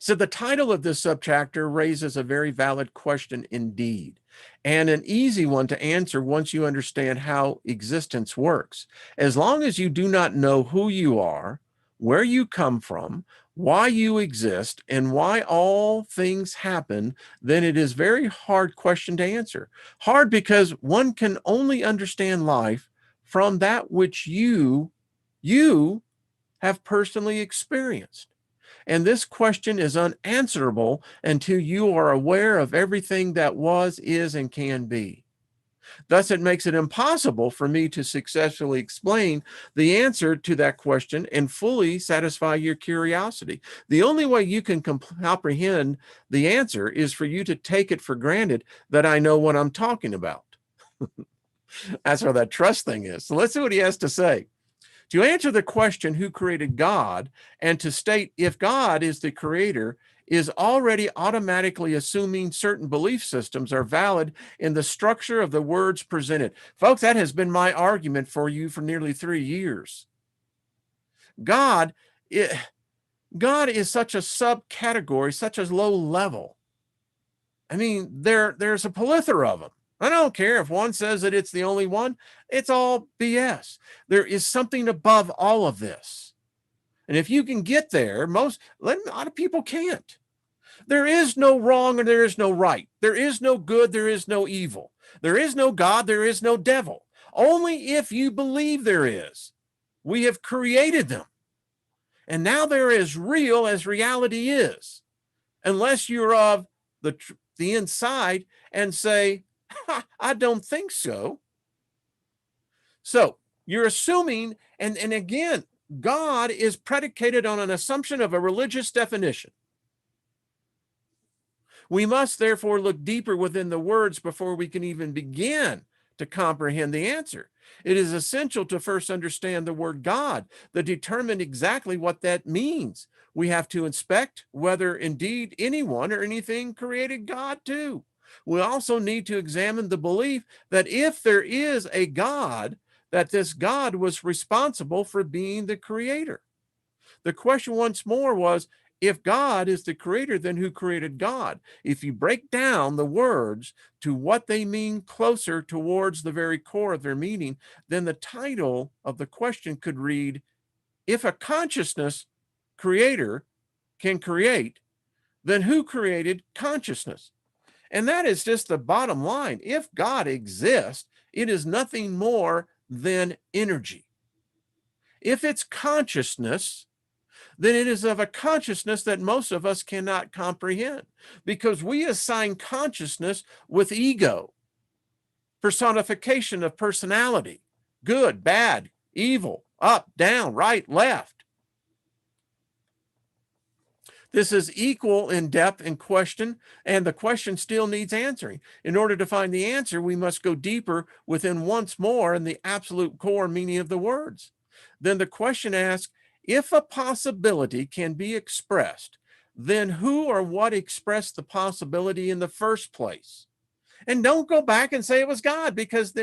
So the title of this subchapter raises a very valid question indeed, and an easy one to answer once you understand how existence works. As long as you do not know who you are, where you come from, why you exist, and why all things happen, then it is a very hard question to answer. Hard because one can only understand life from that which you have personally experienced. And this question is unanswerable until you are aware of everything that was, is, and can be. Thus, it makes it impossible for me to successfully explain the answer to that question and fully satisfy your curiosity. The only way you can comprehend the answer is for you to take it for granted that I know what I'm talking about. That's how that trust thing is. So let's see what he has to say. To answer the question, who created God, and to state if God is the creator, is already automatically assuming certain belief systems are valid in the structure of the words presented. Folks, that has been my argument for you for nearly 3 years. God, God is such a subcategory, such a low level. I mean, there's a plethora of them. I don't care if one says that it's the only one. It's all BS. There is something above all of this. And if you can get there, a lot of people can't. There is no wrong and there is no right. There is no good, there is no evil. There is no God, there is no devil. Only if you believe there is. We have created them. And now they're as real as reality is. Unless you're of the inside and say, I don't think so. So you're assuming, and again, God is predicated on an assumption of a religious definition. We must therefore look deeper within the words before we can even begin to comprehend the answer. It is essential to first understand the word God, to determine exactly what that means. We have to inspect whether indeed anyone or anything created God too. We also need to examine the belief that if there is a God, that this God was responsible for being the creator. The question once more was, if God is the creator, then who created God? If you break down the words to what they mean closer towards the very core of their meaning, then the title of the question could read, if a consciousness creator can create, then who created consciousness? And that is just the bottom line. If God exists, it is nothing more than energy. If it's consciousness, then it is of a consciousness that most of us cannot comprehend, because we assign consciousness with ego, personification of personality, good, bad, evil, up, down, right, left. This is equal in depth and question, and the question still needs answering. In order to find the answer, we must go deeper within once more in the absolute core meaning of the words. Then the question asks, if a possibility can be expressed, then who or what expressed the possibility in the first place? And don't go back and say it was God, because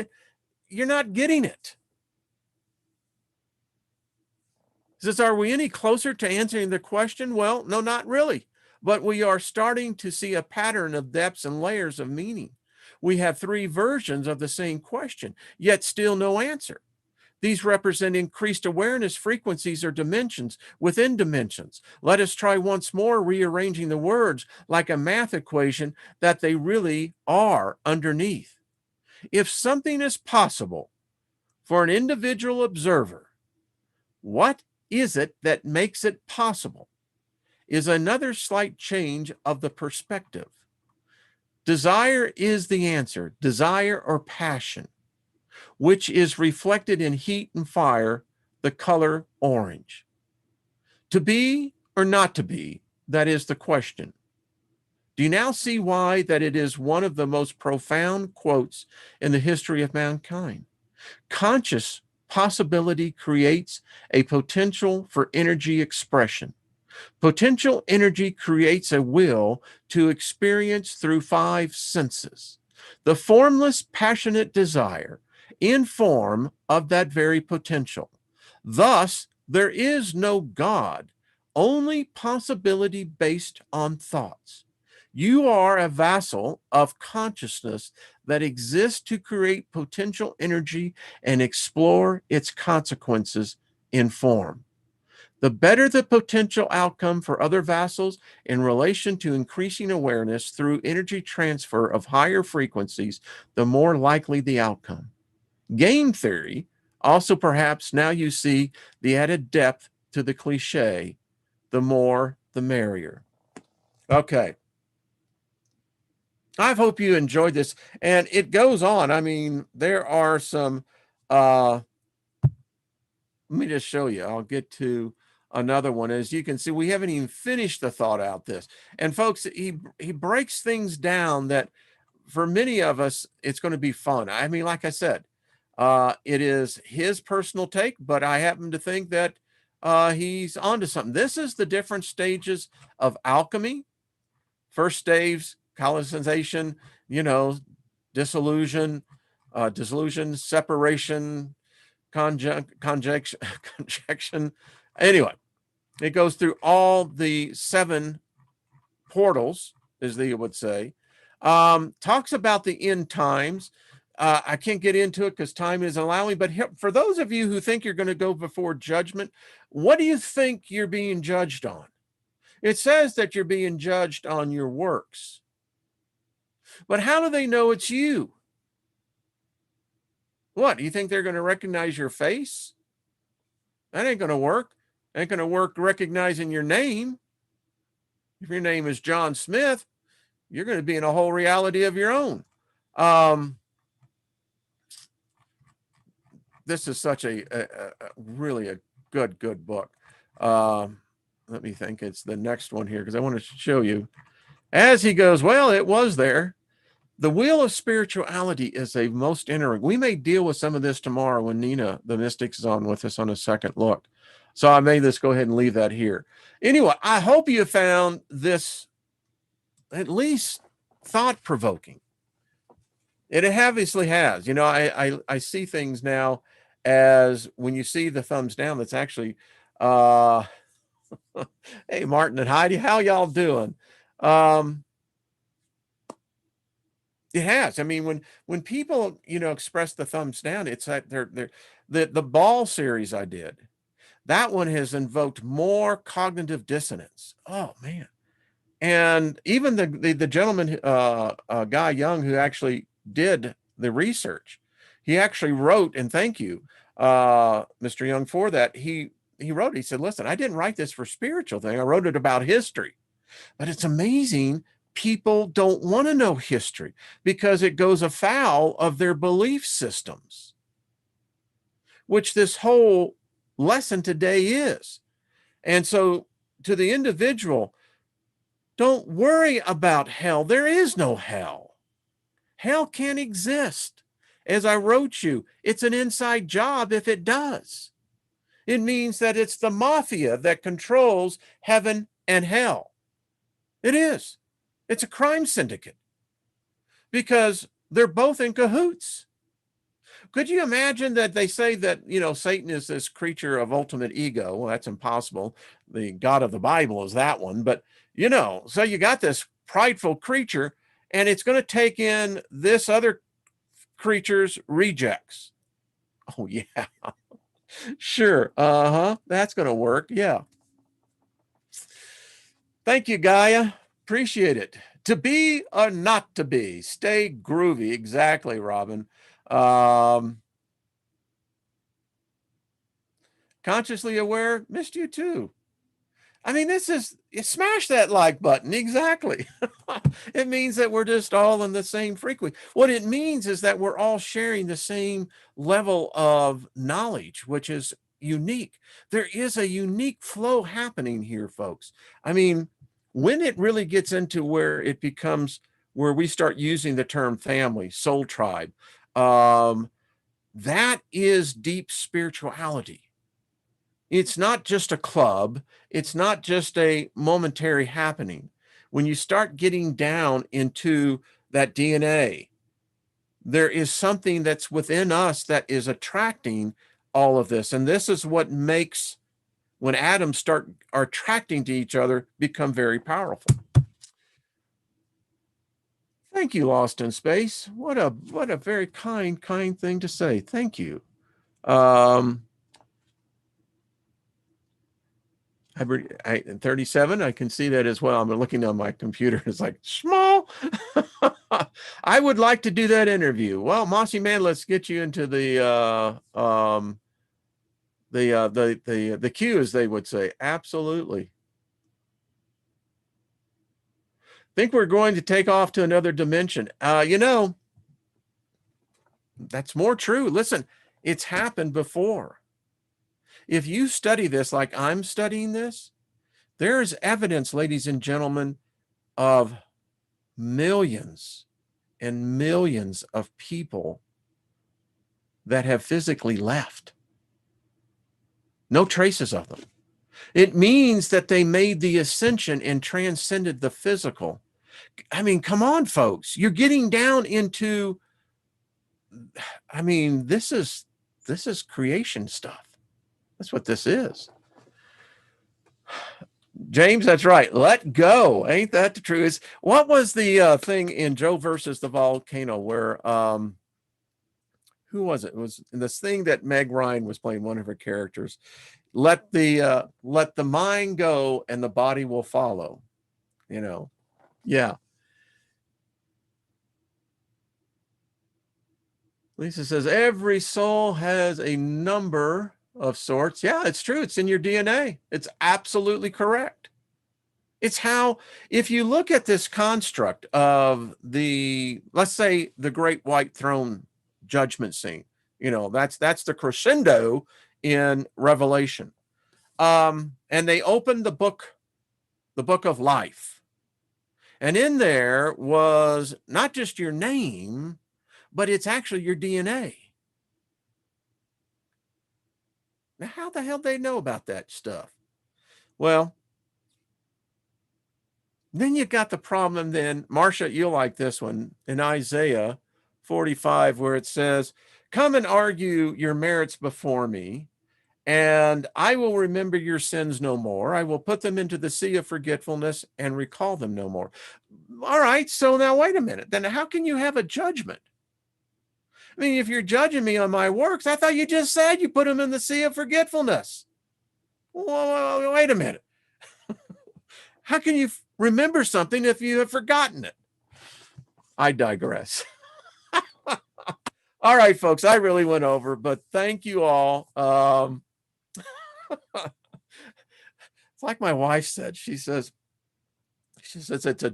you're not getting it. Says, are we any closer to answering the question? Well, no, not really. But we are starting to see a pattern of depths and layers of meaning. We have 3 versions of the same question, yet still no answer. These represent increased awareness frequencies or dimensions within dimensions. Let us try once more rearranging the words like a math equation that they really are underneath. If something is possible for an individual observer, what is it that makes it possible? Is another slight change of the perspective. Desire is the answer, desire or passion, which is reflected in heat and fire, the color orange. To be or not to be, that is the question. Do you now see why that it is one of the most profound quotes in the history of mankind? Conscious possibility creates a potential for energy expression. Potential energy creates a will to experience through 5 senses. The formless, passionate desire in form of that very potential. Thus, there is no God, only possibility based on thoughts. You are a vassal of consciousness that exists to create potential energy and explore its consequences in form. The better the potential outcome for other vassals in relation to increasing awareness through energy transfer of higher frequencies, the more likely the outcome. Game theory, also perhaps now you see the added depth to the cliche, the more the merrier. Okay. I hope you enjoyed this. And it goes on. I mean, there are some, let me just show you. I'll get to another one. As you can see, we haven't even finished the thought out this. And folks, he breaks things down that for many of us, it's going to be fun. I mean, like I said, it is his personal take, but I happen to think that he's onto something. This is the different stages of alchemy. First stage, colonization, you know, disillusion, dissolution, separation, conjunction. Anyway, it goes through all the 7 portals, as they would say. Talks about the end times. I can't get into it because time isn't allowing, but for those of you who think you're going to go before judgment, what do you think you're being judged on? It says that you're being judged on your works. But how do they know it's you? What, do you think they're going to recognize your face? That ain't going to work. Ain't going to work recognizing your name. If your name is John Smith, you're going to be in a whole reality of your own. This is such a really a good book. Let me think. It's the next one here because I want to show you. As he goes, well, it was there. The wheel of spirituality is a most interesting. We may deal with some of this tomorrow when Nina, the mystic, is on with us on a second look. So I may just go ahead and leave that here. Anyway, I hope you found this at least thought-provoking. It obviously has. You know, I see things now as when you see the thumbs down, that's actually, hey, Martin and Heidi, how y'all doing? It has. I mean, when people, you know, express the thumbs down, it's that the ball series I did, that one has invoked more cognitive dissonance. Oh man. And even the gentleman, Guy Young, who actually did the research, he actually wrote, and thank you, Mr. Young, for that. He wrote, he said, listen, I didn't write this for spiritual thing. I wrote it about history. But it's amazing people don't want to know history because it goes afoul of their belief systems, which this whole lesson today is. And so to the individual, don't worry about hell. There is no hell. Hell can't exist. As I wrote you, it's an inside job if it does. It means that it's the mafia that controls heaven and hell. It is. It's a crime syndicate because they're both in cahoots. Could you imagine that they say that, you know, Satan is this creature of ultimate ego? Well, that's impossible. The God of the Bible is that one. But, you know, so you got this prideful creature and it's going to take in this other creature's rejects. Oh, yeah. Sure. That's going to work. Yeah. Thank you, Gaia. Appreciate it. To be or not to be. Stay groovy. Exactly, Robin. Consciously aware, missed you too. I mean, smash that like button. Exactly. It means that we're just all in the same frequency. What it means is that we're all sharing the same level of knowledge, which is unique. There is a unique flow happening here, folks. I mean, when it really gets into where it becomes where we start using the term family, soul tribe, that is deep spirituality. It's not just a club. It's not just a momentary happening. When you start getting down into that DNA, there is something that's within us that is attracting all of this. And this is what makes, when atoms are attracting to each other, become very powerful. Thank you, Lost in Space. What a very kind thing to say. Thank you. 37, I can see that as well. I'm looking on my computer. It's like small. I would like to do that interview. Well, Mossy Man, let's get you into the queue, as they would say. Absolutely. Think we're going to take off to another dimension. You know, that's more true. Listen, it's happened before. If you study this like I'm studying this, there is evidence, ladies and gentlemen, of millions and millions of people that have physically left. No traces of them. It means that they made the ascension and transcended the physical. I mean, come on, folks. You're getting down into, I mean, this is creation stuff. That's what this is. James, that's right. Let go. Ain't that the truth? What was the thing in Joe versus the volcano where who was it? It was this thing that Meg Ryan was playing, one of her characters. Let the mind go and the body will follow. You know. Yeah. Lisa says every soul has a number of sorts. Yeah, it's true. It's in your DNA. It's absolutely correct. It's how, if you look at this construct of the, let's say, the great white throne judgment scene, you know, that's the crescendo in Revelation. And they opened the book of life. And in there was not just your name, but it's actually your DNA. Now, how the hell they know about that stuff? Well, then you got the problem then, Marsha, you'll like this one, in Isaiah 45, where it says, come and argue your merits before me, and I will remember your sins no more. I will put them into the sea of forgetfulness and recall them no more. All right, so now wait a minute. Then how can you have a judgment? I mean, if you're judging me on my works, I thought you just said you put them in the sea of forgetfulness. Whoa, wait a minute. How can you remember something if you have forgotten it? I digress. All right, folks, I really went over, but thank you all. It's like my wife said. She says it's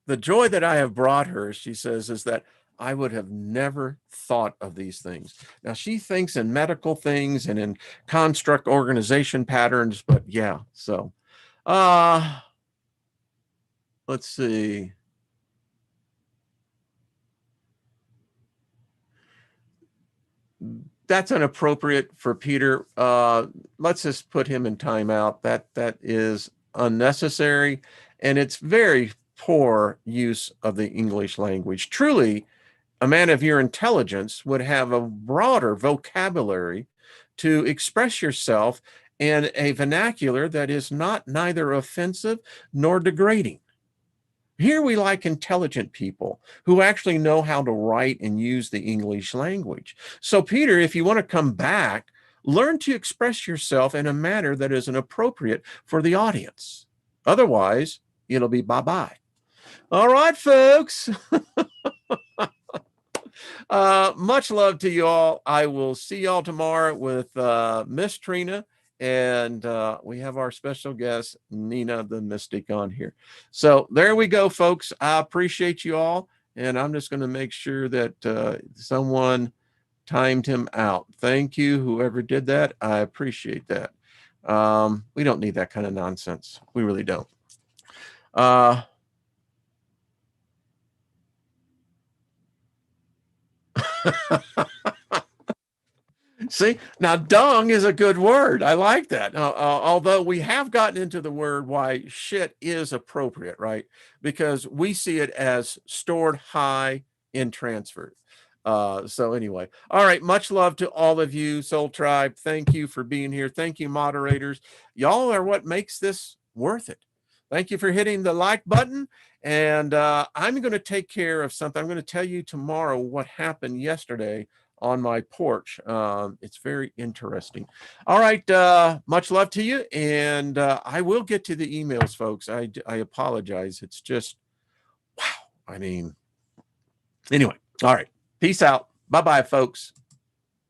the joy that I have brought her, she says, is that I would have never thought of these things. Now, she thinks in medical things and in construct organization patterns, but yeah, so let's see. That's inappropriate for Peter. Let's just put him in timeout. That is unnecessary, and it's very poor use of the English language. Truly, a man of your intelligence would have a broader vocabulary to express yourself in a vernacular that is not neither offensive nor degrading. Here we like intelligent people who actually know how to write and use the English language. So, Peter, if you want to come back, learn to express yourself in a manner that is appropriate for the audience. Otherwise, it'll be bye-bye. All right, folks. Much love to you all. I will see y'all tomorrow with Miss Trina. And we have our special guest, Nina the Mystic, on here. So there we go, folks. I appreciate you all. And I'm just going to make sure that someone timed him out. Thank you, whoever did that. I appreciate that. We don't need that kind of nonsense. We really don't. See, now dong is a good word. I like that. Although we have gotten into the word why shit is appropriate, right? Because we see it as stored high in transfer. So anyway, all right. Much love to all of you, Soul Tribe. Thank you for being here. Thank you, moderators. Y'all are what makes this worth it. Thank you for hitting the like button. And I'm going to take care of something. I'm going to tell you tomorrow what happened yesterday on my porch. It's very interesting. All right. Much love to you. And I will get to the emails, folks. I apologize. It's just, wow. I mean, anyway. All right. Peace out. Bye-bye, folks.